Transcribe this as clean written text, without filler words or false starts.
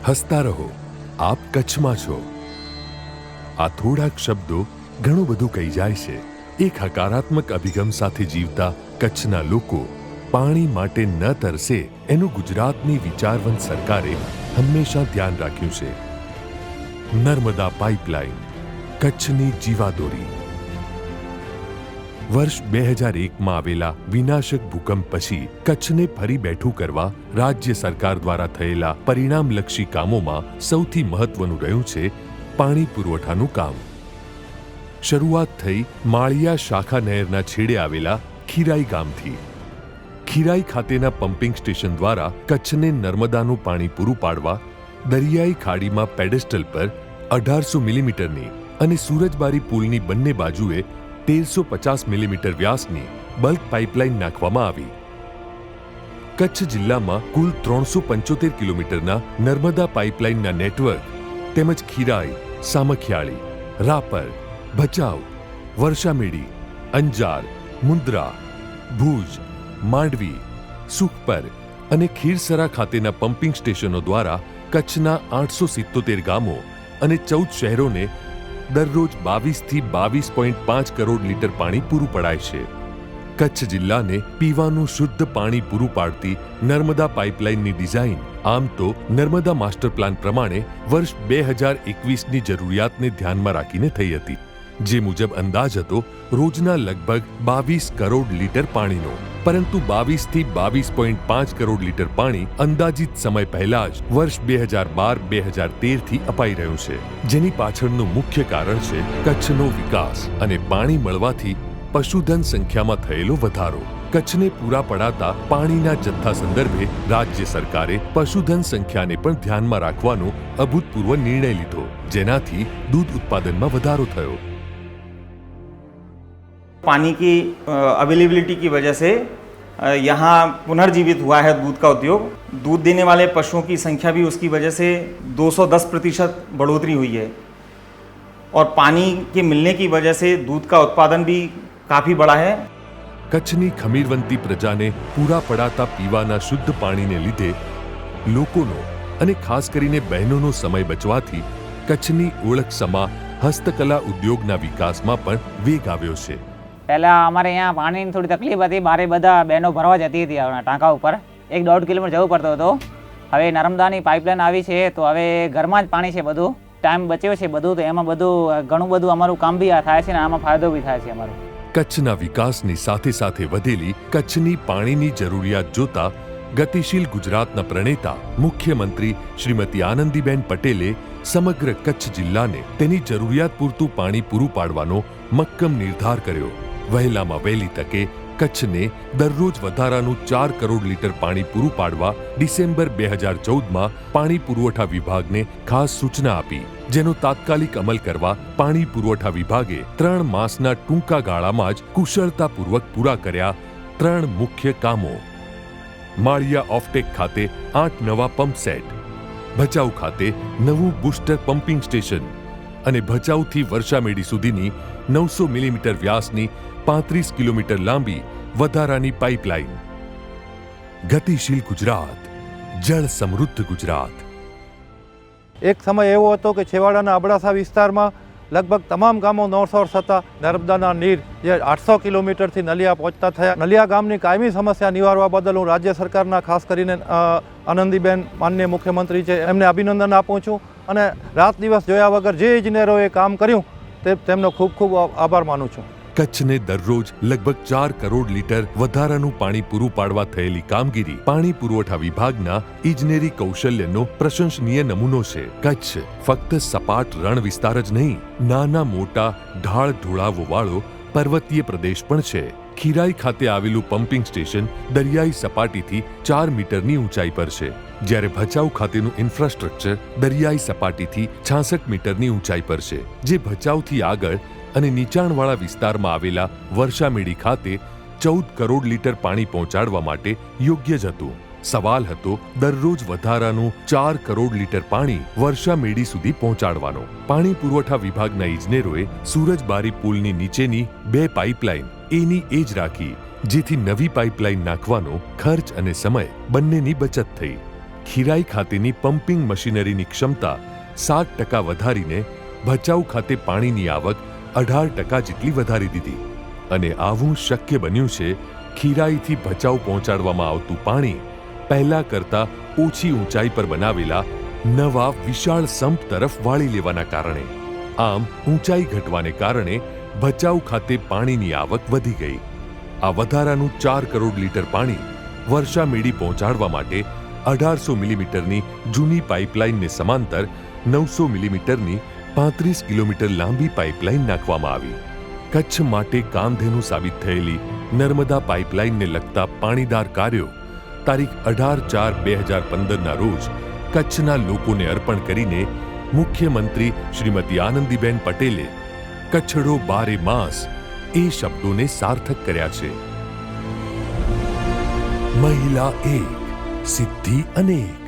હસતા રહો, આપ કચ્છમાં છો. આ થોડાક શબ્દો ઘણું બધું કહી જાય છે. એક હકારાત્મક અભિગમ સાથે જીવતા કચ્છના લોકો પાણી માટે ન તરસે એનું ગુજરાતની વિચારવંત સરકારે હંમેશા ધ્યાન રાખ્યું છે. નર્મદા પાઇપલાઇન, કચ્છની જીવાદોરી. વર્ષ 2001માં આવેલા વિનાશક ભૂકંપ પછી કચ્છને ફરી બેઠું કરવા રાજ્ય સરકાર દ્વારા થયેલા પરિણામલક્ષી કામોમાં સૌથી મહત્વનું રહ્યું છે પાણી પુરવઠાનું કામ. શરૂઆત થઈ માળિયા શાખા નહેરના છેડે આવેલા ખીરાઈ ગામથી. ખીરાઈ ખાતેના પમ્પિંગ સ્ટેશન દ્વારા કચ્છને નર્મદાનું પાણી પૂરું પાડવા દરિયાઈ ખાડીમાં પેડેસ્ટલ પર 1800 મિલીમીટરની અને સુરજબારી પુલની બંને બાજુએ 1350 મિલીમીટર વ્યાસની બલ્ક પાઇપલાઇન નાખવામાં આવી. કચ્છ જિલ્લામાં કુલ 375 કિલોમીટરના નર્મદા પાઇપલાઇનના નેટવર્ક તેમજ ખીરાઈ, સામખિયાળી, રાપર, ભચાઉ, વર્ષામેડી, અંજાર, મુન્દ્રા, ભુજ, માંડવી, સુખપર અને ખીરસરા ખાતેના પમ્પિંગ સ્ટેશનો દ્વારા કચ્છના 877 ગામો અને 14 શહેરોને દરરોજ 22 થી 22.5 કરોડ લીટર પાણી પૂરું પડાય છે. કચ્છ જિલ્લાને પીવાનું શુદ્ધ પાણી પૂરું પાડતી નર્મદા પાઇપલાઇનની ડિઝાઇન આમ તો નર્મદા માસ્ટર પ્લાન પ્રમાણે વર્ષ 2021ની જરૂરિયાતને ધ્યાનમાં રાખીને થઈ હતી, જે મુજબ અંદાજ હતો રોજના લગભગ 22 કરોડ લીટર પાણીનો. પરંતુ 22 થી 22.5 કરોડ લીટર પાણી અંદાજિત સમય પહેલા જ વર્ષ 2012-2013 થી અપાઈ રહ્યું છે, જેની પાછળનું મુખ્ય કારણ છે કચ્છનો વિકાસ અને પાણી મળવાથી પશુધન સંખ્યામાં થયેલો વધારો. કચ્છને પૂરા પડાતા પાણીના જથ્થા સંદર્ભે રાજ્ય સરકારે પશુધન સંખ્યાને પણ ધ્યાનમાં રાખવાનો અભૂતપૂર્વ નિર્ણય લીધો, જેનાથી દૂધ ઉત્પાદનમાં વધારો થયો. पानी की अवेलेबिलिटी की वजह से यहाँ पुनर्जीवित हुआ है दूध का उद्योग. दूध देने वाले पशुओं की संख्या भी उसकी वजह से 210% बढ़ोतरी हुई है और पानी के मिलने की वजह से दूध का उत्पादन भी काफ़ी बढ़ा है. કચ્છની ખમીરવંતી પ્રજાને પૂરા પડાતા પીવાના શુદ્ધ પાણીને લીધે લોકોનો અને ખાસ કરીને બહેનોનો સમય બચવાથી કચ્છની ઓળખ સમા હસ્તકલા ઉદ્યોગના વિકાસમાં પણ વેગ આવ્યો છે. પહેલાં અમારે અહીંયા પાણીની થોડી તકલીફ હતી, બારે બધા બહેનો ભરવા જતી હતી ટાંકા ઉપર 1-1.5 કિલોમીટર જવું પડતું હતું. હવે નર્મદાની પાઇપલાઇન આવી છે તો હવે ઘરમાં જ પાણી છે, બધું ટાઈમ બચ્યો છે બધું, તો એમાં બધું ઘણું બધું અમારું કામ બી થાય છે અને આમાં ફાયદો બી થાય છે અમારો. કચ્છના વિકાસની સાથે સાથે વધેલી કચ્છની પાણીની જરૂરિયાત જોતા ગતિશીલ ગુજરાતના પ્રણેતા મુખ્યમંત્રી શ્રીમતી આનંદીબેન પટેલે સમગ્ર કચ્છ જિલ્લાને તેની જરૂરિયાત પૂરતું પાણી પૂરું પાડવાનો મક્કમ નિર્ધાર કર્યો. વહેલામાં વહેલી તકે કચ્છને દરરોજ વધારાનું 4 કરોડ લીટર પાણી પૂરું પાડવા ડિસેમ્બર 2014માં પાણી પુરવઠા વિભાગને ખાસ સૂચના આપી, જેનો તાત્કાલિક અમલ કરવા પાણી પુરવઠા વિભાગે 3 માસના ટૂંકા ગાળામાં જ કુશળતાપૂર્વક પૂરા કર્યા 3 મુખ્ય કામો. માળિયા ઓફટેક ખાતે 8 નવા પંપ સેટ, ભચાઉ ખાતે નવું બુસ્ટર પમ્પિંગ સ્ટેશન અને ભચાઉથી વર્ષામેડી સુધીની 900 મિલીમીટર વ્યાસની 35 કિલોમીટર લાંબી વધારાની પાઇપલાઇન. ગતિશીલ ગુજરાત, જળ સમૃદ્ધ ગુજરાત. એક સમય એવો હતો કે છેવાડાના અબડાસા વિસ્તારમાં લગભગ તમામ ગામો નોરસોર થતા નર્મદાના નીર જે 800 કિલોમીટરથી નલિયા પહોંચતા થયા. નલિયા ગામની કાયમી સમસ્યા નિવારવા બદલ હું રાજ્ય સરકારના ખાસ કરીને આનંદીબેન માનનીય મુખ્યમંત્રી છે એમને અભિનંદન આપું છું અને રાત દિવસ જોયા વગર જે ઇજનેરોએ કામ કર્યું તેમનો ખૂબ ખૂબ આભાર માનું છું. કચ્છને દરરોજ લગભગ 4 કરોડ લીટર વધારાનું પાણી પૂરું પાડવા થયેલી કામગીરી પાણી પુરવઠા વિભાગના ઇજનેરી કૌશલ્યનો પ્રશંસનીય નમૂનો છે. કચ્છ ફક્ત સપાટ રણ વિસ્તાર જ નહીં, નાના મોટા ઢાળ ઢોળાવવાળો પર્વતીય પ્રદેશ પણ છે. ખીરાઈ ખાતે આવેલું પમ્પિંગ સ્ટેશન દરિયાઈ સપાટીથી 4 મીટરની ઊંચાઈ પર છે, જ્યારે ભચાઉ ખાતેનું ઇન્ફ્રાસ્ટ્રક્ચર દરિયાઈ સપાટીથી 66 મીટરની ઊંચાઈ પર છે, જે ભચાઉથી આગળ અને નીચાણવાળા વિસ્તારમાં આવેલા વર્ષામેડી ખાતે 14 કરોડ લીટર પાણી પહોંચાડવા માટે યોગ્ય જ હતું. સવાલ હતો દરરોજ વધારાનું 4 કરોડ લીટર પાણી વર્ષામેડી સુધી પહોંચાડવાનો. પાણી પુરવઠા વિભાગના ઇજનેરોએ સુરજબારી પુલની નીચેની 2 પાઇપલાઇન એની એ જ રાખી, જેથી નવી પાઇપલાઇન નાખવાનો ખર્ચ અને સમય બંનેની બચત થઈ. ખીરાઈ ખાતેની પમ્પિંગ મશીનરીની ક્ષમતા 7% વધારીને ભચાઉ ખાતે પાણીની આવક 18% જેટલી વધારી દીધી. અને આવું શક્ય બન્યું છે ખીરાઈથી ભચાઉ પહોંચાડવામાં આવતું પાણી પહેલા કરતા ઓછી ઊંચાઈ પર બનાવેલા નવા વિશાળ સંપ તરફ વાળી લેવાના કારણે. આમ ઊંચાઈ ઘટવાને કારણે ભચાઉ ખાતે પાણીની આવક વધી ગઈ. આ વધારાનું 4 કરોડ લીટર પાણી વર્ષા મેડી પહોંચાડવા માટે 1800 મિલીમીટરની જૂની પાઇપલાઇનને સમાંતર 900 મિલીમીટરની 35 કિલોમીટર લાંબી પાઇપલાઇન નાખવામાં આવી. કચ્છ માટે કામધેનુ સાબિત થયેલી નર્મદા પાઇપલાઇનને લગતા પાણીદાર કાર્યો તારીખ 18/4/2015ના રોજ કચ્છના લોકોને અર્પણ કરીને મુખ્યમંત્રી શ્રીમતી આનંદીબેન પટેલે કચ્છડો બારે માસ એ શબ્દોને સાર્થક કર્યા છે. મહિલા એક, સિદ્ધિ અનેક.